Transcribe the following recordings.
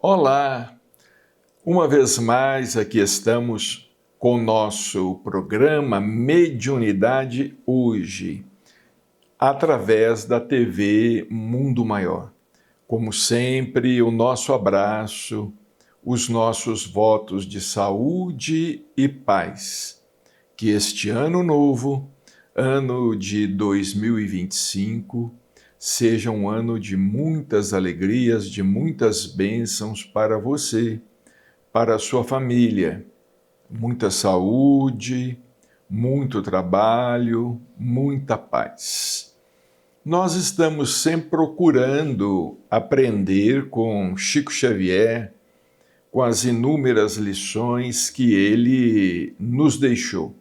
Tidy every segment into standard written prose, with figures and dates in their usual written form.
Olá! Uma vez mais aqui estamos com o nosso programa Mediunidade Hoje, através da TV Mundo Maior. Como sempre, o nosso abraço, os nossos votos de saúde e paz. Que este ano novo, ano de 2025, seja um ano de muitas alegrias, de muitas bênçãos para você, para a sua família. Muita saúde, muito trabalho, muita paz. Nós estamos sempre procurando aprender com Chico Xavier, com as inúmeras lições que ele nos deixou,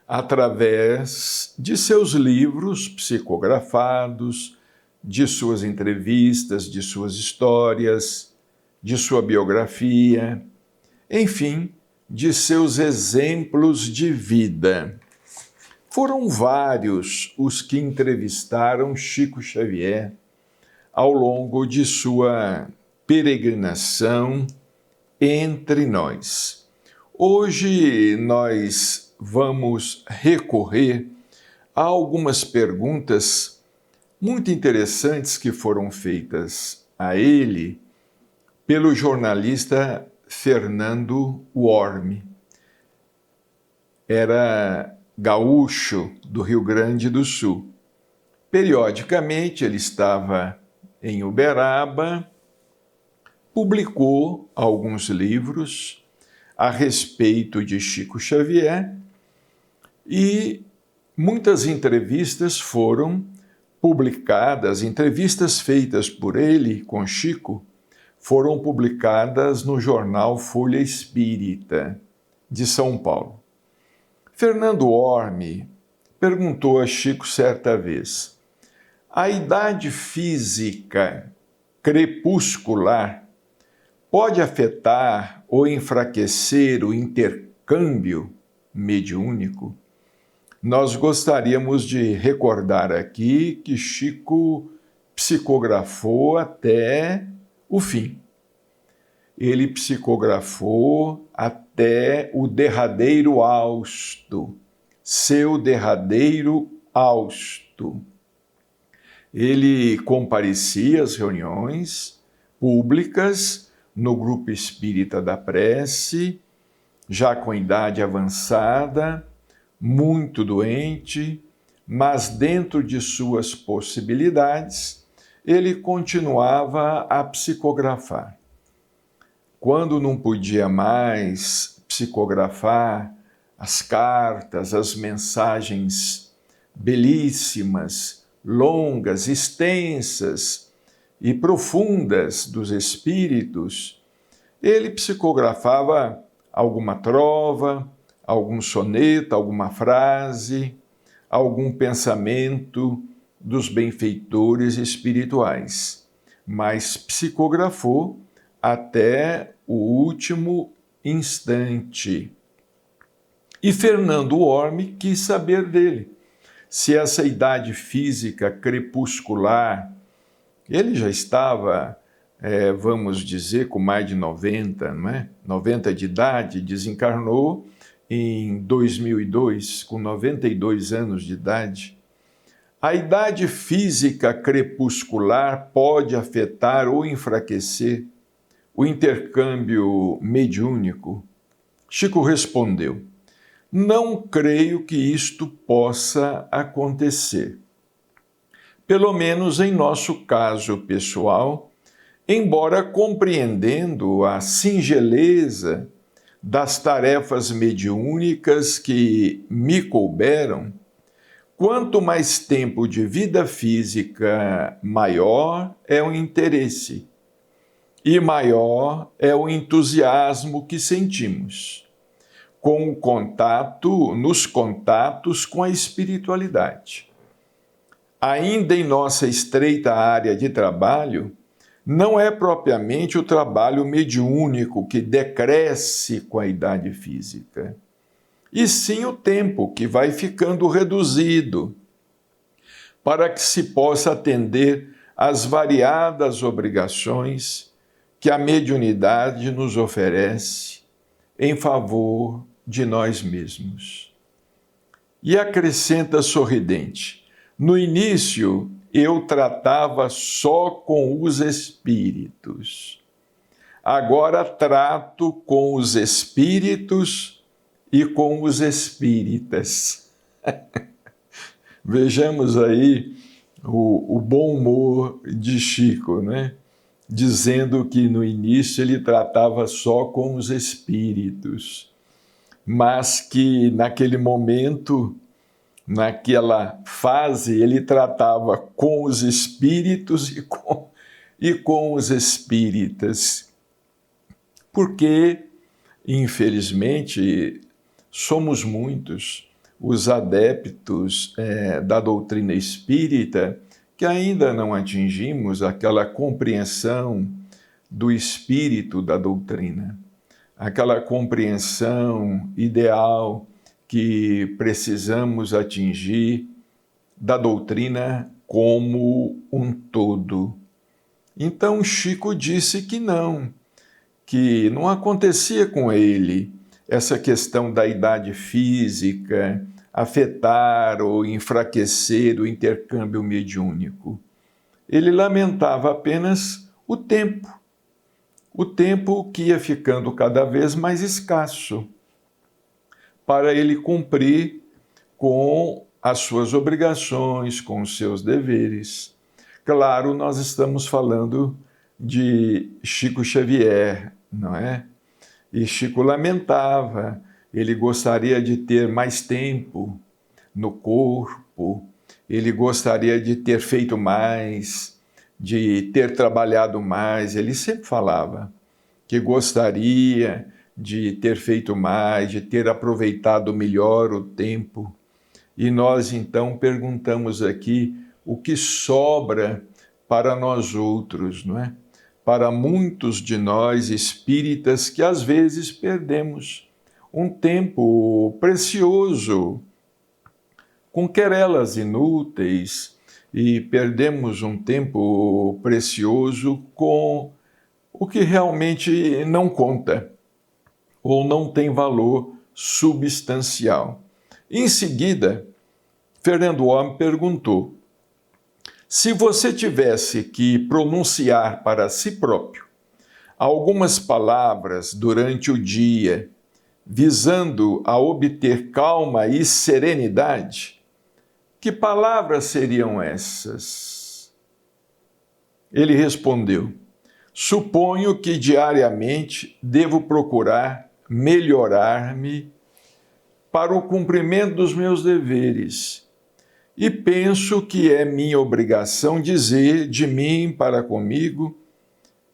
através de seus livros psicografados, de suas entrevistas, de suas histórias, de sua biografia, enfim, de seus exemplos de vida. Foram vários os que entrevistaram Chico Xavier ao longo de sua peregrinação entre nós. Hoje nós vamos recorrer a algumas perguntas muito interessantes que foram feitas a ele pelo jornalista Fernando Worm. Era gaúcho do Rio Grande do Sul. Periodicamente ele estava em Uberaba, publicou alguns livros a respeito de Chico Xavier e muitas entrevistas foram publicadas, entrevistas feitas por ele com Chico, foram publicadas no jornal Folha Espírita, de São Paulo. Fernando Worm perguntou a Chico certa vez: a idade física crepuscular pode afetar ou enfraquecer o intercâmbio mediúnico? Nós gostaríamos de recordar aqui que Chico psicografou até o fim. Ele psicografou até o derradeiro hausto, seu derradeiro hausto. Ele comparecia às reuniões públicas no Grupo Espírita da Prece, já com idade avançada, muito doente, mas dentro de suas possibilidades, ele continuava a psicografar. Quando não podia mais psicografar as cartas, as mensagens belíssimas, longas, extensas e profundas dos espíritos, ele psicografava alguma trova, algum soneto, alguma frase, algum pensamento dos benfeitores espirituais, mas psicografou até o último instante. E Fernando Worm quis saber dele, se essa idade física crepuscular, ele já estava, vamos dizer, com mais de 90, não é? 90 de idade, desencarnou em 2002, com 92 anos de idade. A idade física crepuscular pode afetar ou enfraquecer o intercâmbio mediúnico? Chico respondeu: não creio que isto possa acontecer. Pelo menos em nosso caso pessoal, embora compreendendo a singeleza das tarefas mediúnicas que me couberam, quanto mais tempo de vida física, maior é o interesse e maior é o entusiasmo que sentimos com o contato, nos contatos com a espiritualidade. Ainda em nossa estreita área de trabalho, não é propriamente o trabalho mediúnico que decresce com a idade física, e sim o tempo que vai ficando reduzido, para que se possa atender às variadas obrigações que a mediunidade nos oferece em favor de nós mesmos. E acrescenta sorridente: no início eu tratava só com os espíritos. Agora trato com os espíritos e com os espíritas. Vejamos aí o bom humor de Chico, né? Dizendo que no início ele tratava só com os espíritos, mas que naquele momento, naquela fase, ele tratava com os espíritos e com os espíritas. Porque, infelizmente, somos muitos os adeptos da doutrina espírita que ainda não atingimos aquela compreensão do espírito da doutrina, aquela compreensão ideal que precisamos atingir da doutrina como um todo. Então Chico disse que não acontecia com ele essa questão da idade física afetar ou enfraquecer o intercâmbio mediúnico. Ele lamentava apenas o tempo que ia ficando cada vez mais escasso para ele cumprir com as suas obrigações, com os seus deveres. Claro, nós estamos falando de Chico Xavier, não é? E Chico lamentava, ele gostaria de ter mais tempo no corpo, ele gostaria de ter feito mais, de ter trabalhado mais. Ele sempre falava que gostaria de ter feito mais, de ter aproveitado melhor o tempo. E nós então perguntamos aqui o que sobra para nós outros, não é? Para muitos de nós espíritas que às vezes perdemos um tempo precioso com querelas inúteis e perdemos um tempo precioso com o que realmente não conta ou não tem valor substancial. Em seguida, Fernando Homem perguntou: se você tivesse que pronunciar para si próprio algumas palavras durante o dia, visando a obter calma e serenidade, que palavras seriam essas? Ele respondeu: suponho que diariamente devo procurar melhorar-me para o cumprimento dos meus deveres. E penso que é minha obrigação dizer de mim para comigo,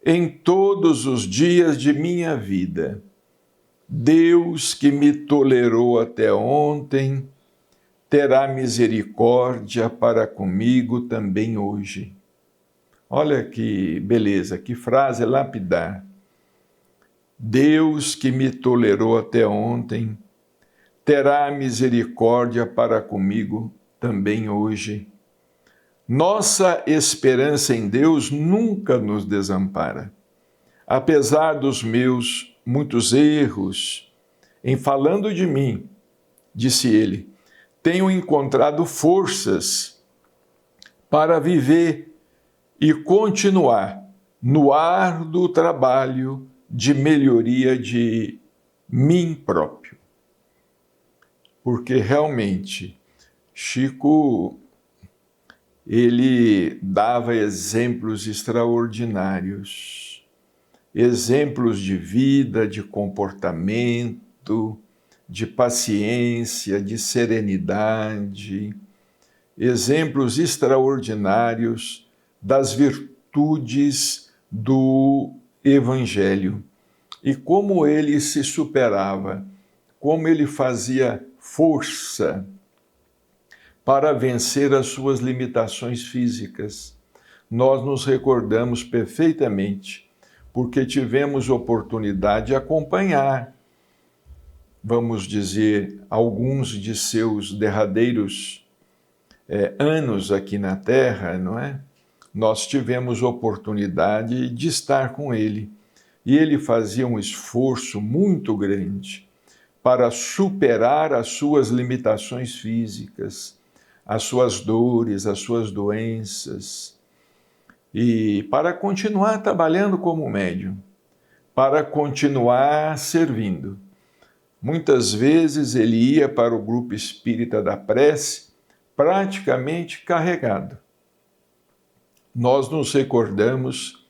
em todos os dias de minha vida: Deus que me tolerou até ontem, terá misericórdia para comigo também hoje. Olha que beleza, que frase lapidar. Deus que me tolerou até ontem, terá misericórdia para comigo também hoje. Nossa esperança em Deus nunca nos desampara. Apesar dos meus muitos erros, em falando de mim, disse ele, tenho encontrado forças para viver e continuar no árduo trabalho de melhoria de mim próprio. Porque realmente Chico, ele dava exemplos extraordinários, exemplos de vida, de comportamento, de paciência, de serenidade, exemplos extraordinários das virtudes do Evangelho. E como ele se superava, como ele fazia força para vencer as suas limitações físicas. Nós nos recordamos perfeitamente, porque tivemos oportunidade de acompanhar, vamos dizer, alguns de seus derradeiros anos aqui na Terra, não é? Nós tivemos oportunidade de estar com ele. e ele fazia um esforço muito grande para superar as suas limitações físicas, as suas dores, as suas doenças, e para continuar trabalhando como médium, para continuar servindo. Muitas vezes ele ia para o grupo espírita da prece praticamente carregado. Nós nos recordamos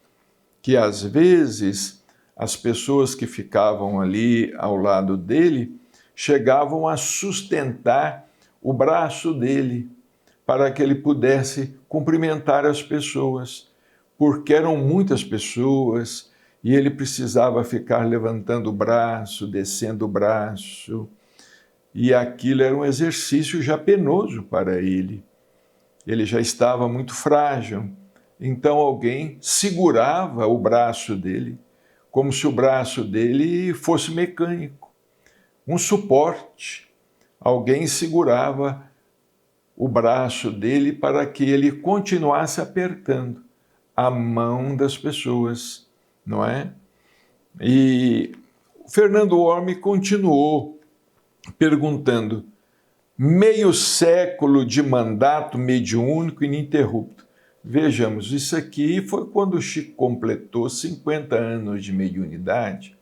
que às vezes as pessoas que ficavam ali ao lado dele chegavam a sustentar o braço dele para que ele pudesse cumprimentar as pessoas, porque eram muitas pessoas e ele precisava ficar levantando o braço, descendo o braço, e aquilo era um exercício já penoso para ele. Ele já estava muito frágil, então alguém segurava o braço dele, como se o braço dele fosse mecânico, um suporte. Alguém segurava o braço dele para que ele continuasse apertando a mão das pessoas, não é? E Fernando Orme continuou perguntando: meio século de mandato mediúnico ininterrupto. Vejamos, isso aqui foi quando o Chico completou 50 anos de mediunidade,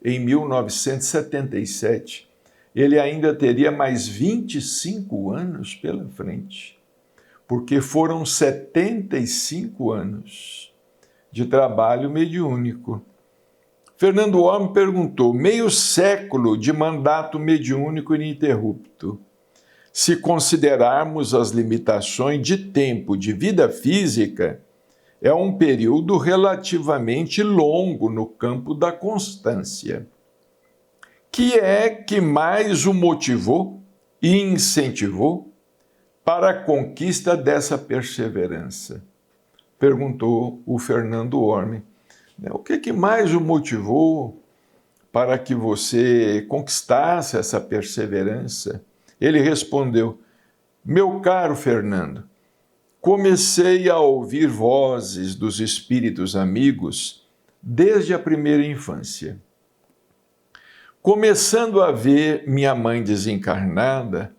em 1977. Ele ainda teria mais 25 anos pela frente, porque foram 75 anos de trabalho mediúnico. Fernando Orme perguntou: meio século de mandato mediúnico ininterrupto. Se considerarmos as limitações de tempo de vida física, é um período relativamente longo no campo da constância. Que é que mais o motivou e incentivou para a conquista dessa perseverança? Perguntou o Fernando Orme. O que mais o motivou para que você conquistasse essa perseverança? Ele respondeu: meu caro Fernando, comecei a ouvir vozes dos espíritos amigos desde a primeira infância. Começando a ver minha mãe desencarnada,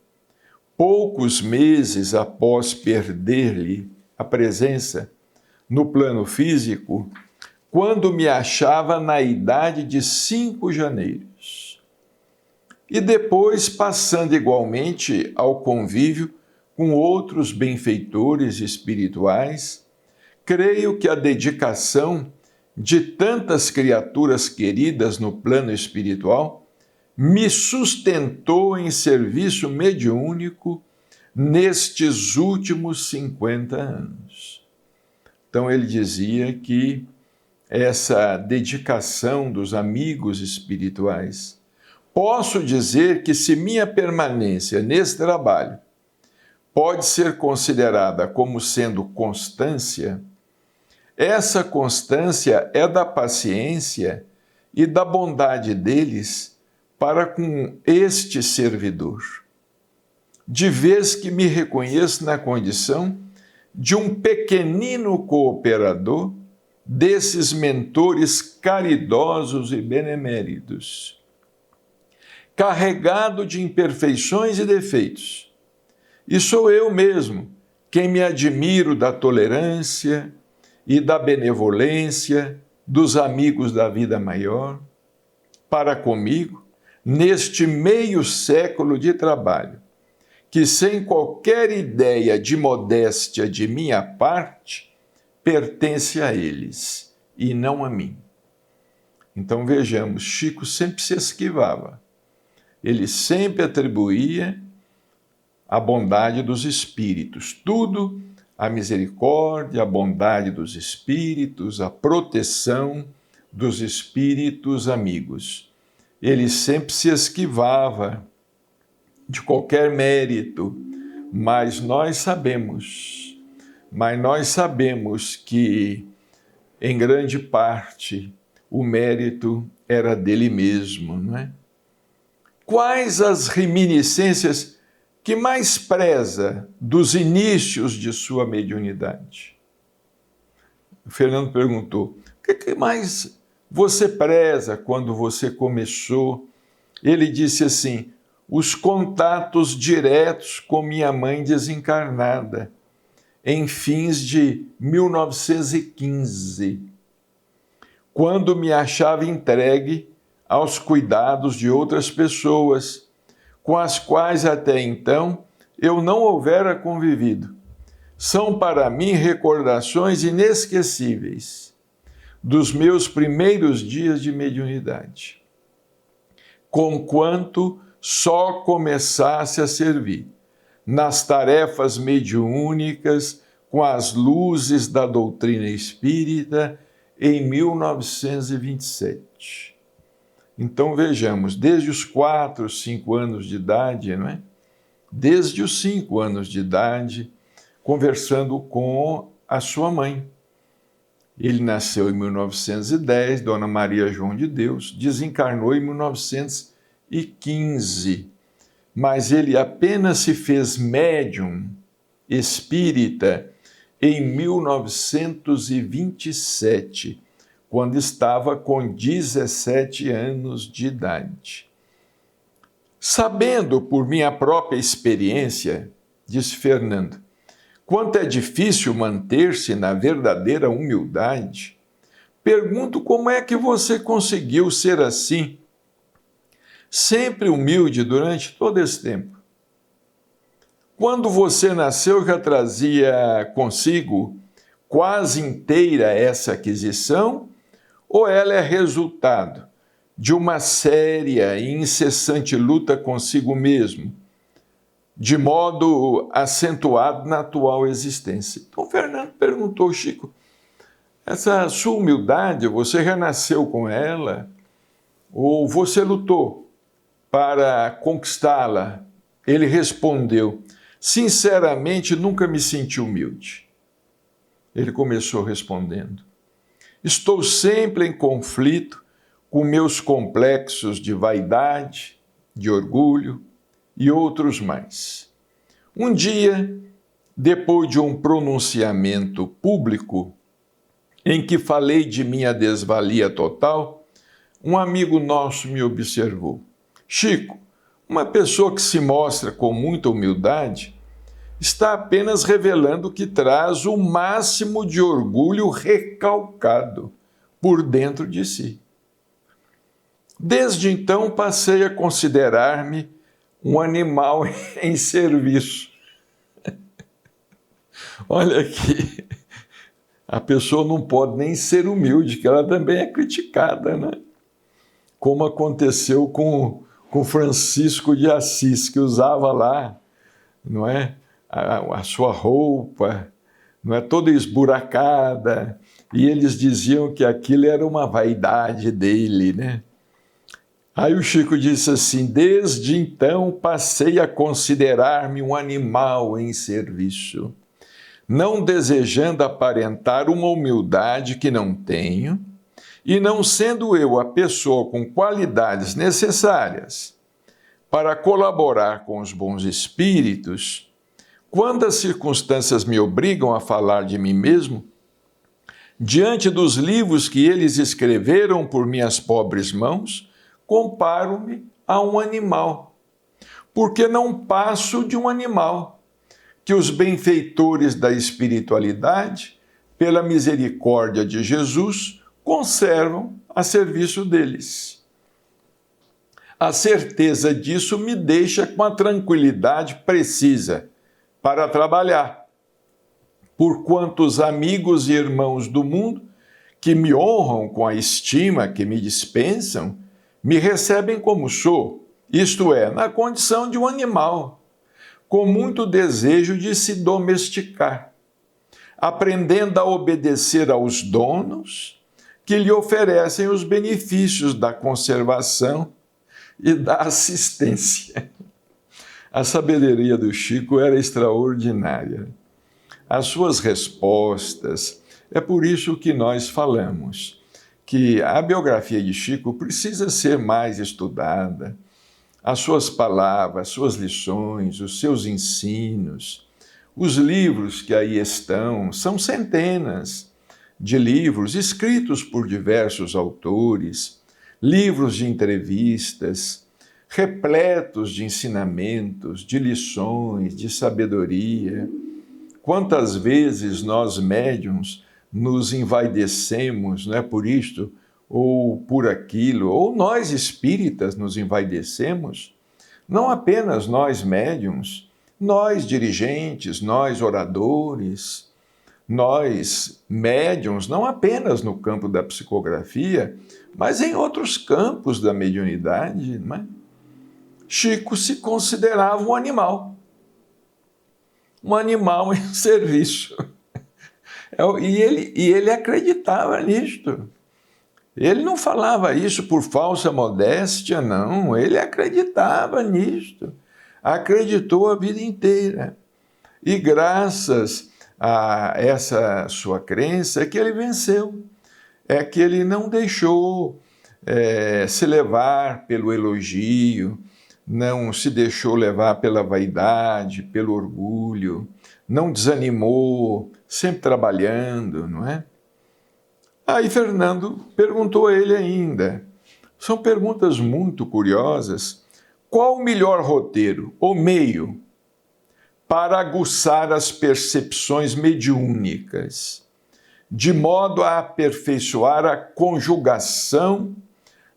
poucos meses após perder-lhe a presença no plano físico, quando me achava na idade de 5 janeiros. E depois passando igualmente ao convívio com outros benfeitores espirituais, creio que a dedicação de tantas criaturas queridas no plano espiritual me sustentou em serviço mediúnico nestes últimos 50 anos. Então ele dizia que essa dedicação dos amigos espirituais, posso dizer que se minha permanência nesse trabalho pode ser considerada como sendo constância, essa constância é da paciência e da bondade deles para com este servidor, de vez que me reconheço na condição de um pequenino cooperador desses mentores caridosos e beneméritos, carregado de imperfeições e defeitos. E sou eu mesmo quem me admiro da tolerância e da benevolência dos amigos da vida maior, para comigo, neste meio século de trabalho, que sem qualquer ideia de modéstia de minha parte, pertence a eles e não a mim. Então vejamos, Chico sempre se esquivava. Ele sempre atribuía a bondade dos espíritos, tudo a misericórdia, a bondade dos espíritos, a proteção dos espíritos amigos. Ele sempre se esquivava de qualquer mérito, mas nós sabemos que, em grande parte, o mérito era dele mesmo, não é? Quais as reminiscências que mais preza dos inícios de sua mediunidade? O Fernando perguntou: o que mais você preza quando você começou. Ele disse assim, os contatos diretos com minha mãe desencarnada, em fins de 1915, quando me achava entregue aos cuidados de outras pessoas, com as quais até então eu não houvera convivido. São para mim recordações inesquecíveis dos meus primeiros dias de mediunidade, conquanto só começasse a servir nas tarefas mediúnicas com as luzes da doutrina espírita em 1927. Então vejamos, desde os 4, 5 anos de idade, não é? Desde os 5 anos de idade, conversando com a sua mãe. Ele nasceu em 1910, Dona Maria João de Deus, desencarnou em 1915, mas ele apenas se fez médium espírita em 1927, quando estava com 17 anos de idade. Sabendo por minha própria experiência, disse Fernando, quanto é difícil manter-se na verdadeira humildade, pergunto como é que você conseguiu ser assim, sempre humilde durante todo esse tempo. Quando você nasceu, já trazia consigo quase inteira essa aquisição, ou ela é resultado de uma séria e incessante luta consigo mesmo, de modo acentuado na atual existência? Então, Fernando perguntou, Chico, essa sua humildade, você renasceu com ela, ou você lutou para conquistá-la? Ele respondeu, sinceramente, nunca me senti humilde. Ele começou respondendo, estou sempre em conflito com meus complexos de vaidade, de orgulho e outros mais. Um dia, depois de um pronunciamento público, em que falei de minha desvalia total, um amigo nosso me observou. Chico, uma pessoa que se mostra com muita humildade está apenas revelando que traz o máximo de orgulho recalcado por dentro de si. Desde então passei a considerar-me um animal em serviço. Olha aqui, a pessoa não pode nem ser humilde, que ela também é criticada, né? Como aconteceu com Francisco de Assis, que usava lá, não é, a sua roupa, não é, toda esburacada, e eles diziam que aquilo era uma vaidade dele, né? Aí o Chico disse assim, desde então passei a considerar-me um animal em serviço, não desejando aparentar uma humildade que não tenho, e não sendo eu a pessoa com qualidades necessárias para colaborar com os bons espíritos, quando as circunstâncias me obrigam a falar de mim mesmo, diante dos livros que eles escreveram por minhas pobres mãos, comparo-me a um animal, porque não passo de um animal, que os benfeitores da espiritualidade, pela misericórdia de Jesus, conservam a serviço deles. A certeza disso me deixa com a tranquilidade precisa para trabalhar, porquanto os amigos e irmãos do mundo, que me honram com a estima que me dispensam, me recebem como sou, isto é, na condição de um animal, com muito desejo de se domesticar, aprendendo a obedecer aos donos que lhe oferecem os benefícios da conservação e da assistência. A sabedoria do Chico era extraordinária. As suas respostas, é por isso que nós falamos que a biografia de Chico precisa ser mais estudada, as suas palavras, as suas lições, os seus ensinos, os livros que aí estão, são centenas de livros escritos por diversos autores, livros de entrevistas, repletos de ensinamentos, de lições, de sabedoria. Quantas vezes nós médiuns nos envaidecemos, não é, por isto ou por aquilo, ou nós espíritas nos envaidecemos, não apenas nós médiuns, nós dirigentes, nós oradores, nós médiuns, não apenas no campo da psicografia, mas em outros campos da mediunidade, não é? Chico se considerava um animal em serviço. E ele acreditava nisto. Ele não falava isso por falsa modéstia, não. Ele acreditava nisto. Acreditou a vida inteira. E graças a essa sua crença é que ele venceu. É que ele não deixou se levar pelo elogio, não se deixou levar pela vaidade, pelo orgulho, não desanimou, sempre trabalhando, não é? Aí Fernando perguntou a ele ainda, são perguntas muito curiosas, qual o melhor roteiro ou meio para aguçar as percepções mediúnicas, de modo a aperfeiçoar a conjugação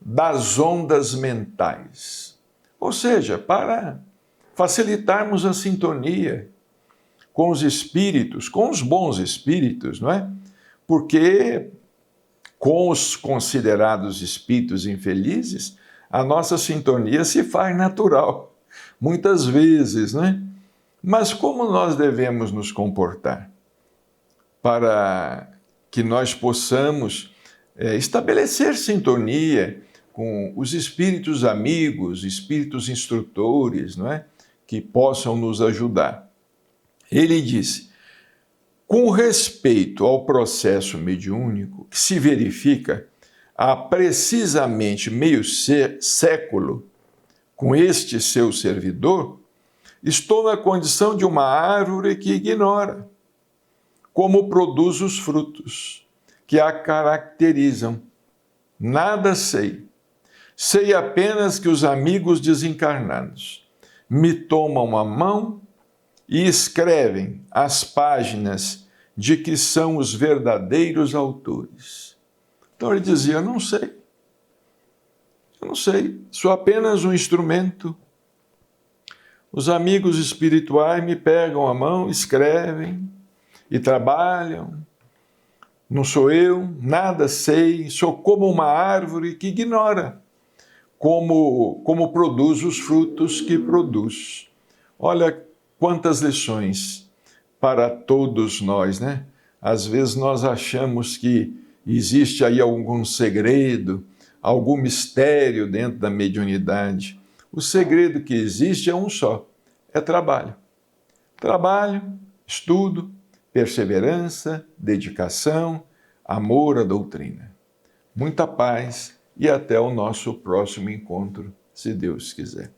das ondas mentais? Ou seja, para facilitarmos a sintonia com os espíritos, com os bons espíritos, não é? Porque com os considerados espíritos infelizes, a nossa sintonia se faz natural, muitas vezes, né? Mas como nós devemos nos comportar para que nós possamos estabelecer sintonia com os espíritos amigos, espíritos instrutores, não é? Que possam nos ajudar? Ele disse, com respeito ao processo mediúnico que se verifica há precisamente meio século com este seu servidor, estou na condição de uma árvore que ignora como produz os frutos que a caracterizam. Nada sei. Sei apenas que os amigos desencarnados me tomam a mão e escrevem as páginas de que são os verdadeiros autores. Então ele dizia, eu não sei, sou apenas um instrumento. Os amigos espirituais me pegam a mão, escrevem e trabalham. Não sou eu, nada sei, sou como uma árvore que ignora como produz os frutos que produz. Olha quantas lições para todos nós, né? Às vezes nós achamos que existe aí algum segredo, algum mistério dentro da mediunidade. O segredo que existe é um só, é trabalho. Trabalho, estudo, perseverança, dedicação, amor à doutrina. Muita paz e até o nosso próximo encontro, se Deus quiser.